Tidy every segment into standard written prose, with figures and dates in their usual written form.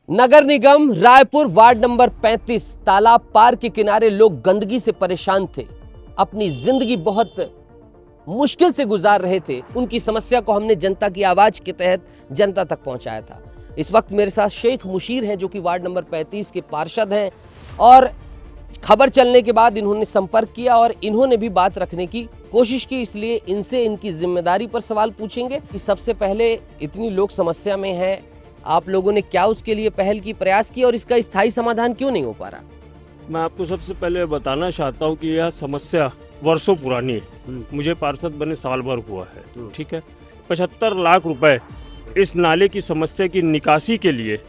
नगर निगम Raipur ward number 35 तालाब पार के किनारे लोग गंदगी से परेशान थे, अपनी जिंदगी बहुत मुश्किल से गुजार रहे थे। उनकी समस्या को हमने जनता की आवाज के तहत जनता तक पहुंचाया था। इस वक्त मेरे साथ शेख मुशीर हैं जो कि वार्ड नंबर 35 के पार्षद हैं और खबर चलने के बाद इन्होंने संपर्क किया और इन्होंने भी बात रखने की कोशिश की, इसलिए इनसे इनकी जिम्मेदारी पर सवाल पूछेंगे कि सबसे पहले इतनी लोग समस्या में हैं, आप लोगों ने क्या उसके लिए पहल की, प्रयास किया और इसका स्थायी समाधान क्यों नहीं हो पा रहा? मैं आपको सबसे पहले बताना चाहता हूँ कि यह समस्या वर्षों पुरानी है। मुझे पार्षद बने साल भर हुआ है, ठीक है। 75 लाख रुपए इस नाले की समस्या की निकासी के लिए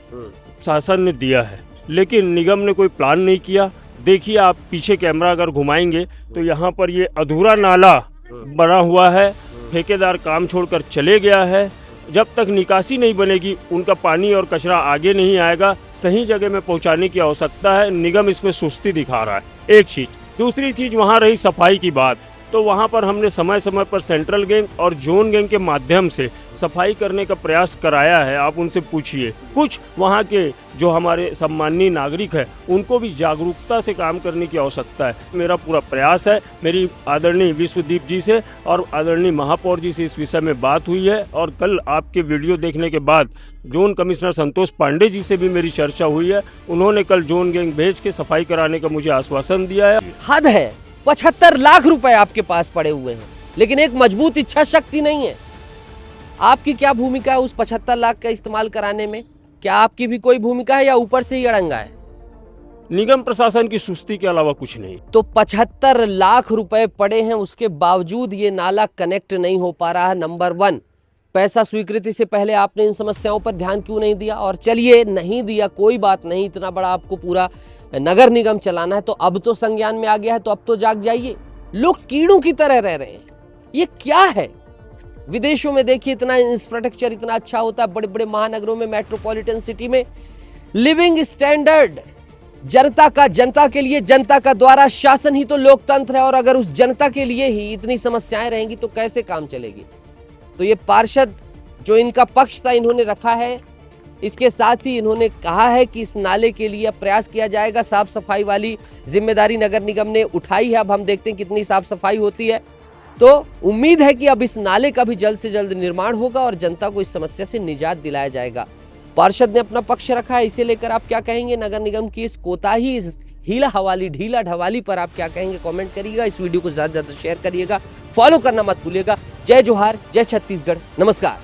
शासन ने दिया है, लेकिन निगम ने कोई प्लान नहीं किया। देखिए, आप पीछे कैमरा अगर घुमाएंगे तो यहाँ पर ये अधूरा नाला बना हुआ है, ठेकेदार काम छोड़कर चले गया है। जब तक निकासी नहीं बनेगी उनका पानी और कचरा आगे नहीं आएगा, सही जगह में पहुंचाने की आवश्यकता है। निगम इसमें सुस्ती दिखा रहा है, एक चीज़। दूसरी चीज़, वहाँ रही सफाई की बात, तो वहाँ पर हमने समय समय पर सेंट्रल गैंग और जोन गैंग के माध्यम से सफाई करने का प्रयास कराया है। आप उनसे पूछिए, कुछ वहाँ के जो हमारे सम्माननीय नागरिक हैं उनको भी जागरूकता से काम करने की आवश्यकता है। मेरा पूरा प्रयास है। मेरी आदरणीय विश्वदीप जी से और आदरणीय महापौर जी से इस विषय में बात हुई है और कल आपके वीडियो देखने के बाद जोन कमिश्नर संतोष पांडे जी से भी मेरी चर्चा हुई है। उन्होंने कल जोन गैंग भेज के सफाई कराने का मुझे आश्वासन दिया है। हद है, 75 लाख रुपए आपके पास पड़े हुए हैं, लेकिन एक मजबूत इच्छा शक्ति नहीं है। आपकी क्या भूमिका है उस 75 लाख का इस्तेमाल कराने में? क्या आपकी भी कोई भूमिका है या ऊपर से ही अड़ंगा है? निगम प्रशासन की सुस्ती के अलावा कुछ नहीं। तो 75 लाख रुपए पड़े हैं, उसके बावजूद ये नाला कनेक्ट नहीं हो पा रहा है। नंबर 1, पैसा स्वीकृति से पहले आपने इन समस्याओं पर ध्यान क्यों नहीं दिया? और चलिए, नहीं दिया कोई बात नहीं, इतना बड़ा आपको पूरा नगर निगम चलाना है तो अब तो संज्ञान में आ गया है, तो अब तो जाग जाइए। लोग कीड़ों की तरह रह रहे हैं, ये क्या है? विदेशों में देखिए, इतना इंफ्रास्ट्रक्चर इतना अच्छा होता है, बड़े बड़े महानगरों में, मेट्रोपॉलिटन सिटी में लिविंग स्टैंडर्ड जनता का, जनता के लिए, जनता का द्वारा शासन ही तो लोकतंत्र है। और अगर उस जनता के लिए ही इतनी समस्याएं रहेंगी तो कैसे काम चलेगी? तो ये पार्षद जो इनका पक्ष था इन्होंने रखा है, इसके साथ ही इन्होंने कहा है कि इस नाले के लिए प्रयास किया जाएगा। साफ सफाई वाली जिम्मेदारी नगर निगम ने उठाई है, अब हम देखते हैं कितनी साफ सफाई होती है। तो उम्मीद है कि अब इस नाले का भी जल्द से जल्द निर्माण होगा और जनता को इस समस्या से निजात दिलाया जाएगा। पार्षद ने अपना पक्ष रखा है, इसे लेकर आप क्या कहेंगे? नगर निगम की इस कोताही, इस ढीला ढवाली पर आप क्या कहेंगे? कमेंट करिएगा। इस वीडियो को ज्यादा से ज्यादा शेयर करिएगा, फॉलो करना मत भूलिएगा। जय जोहार, जय छत्तीसगढ़, नमस्कार।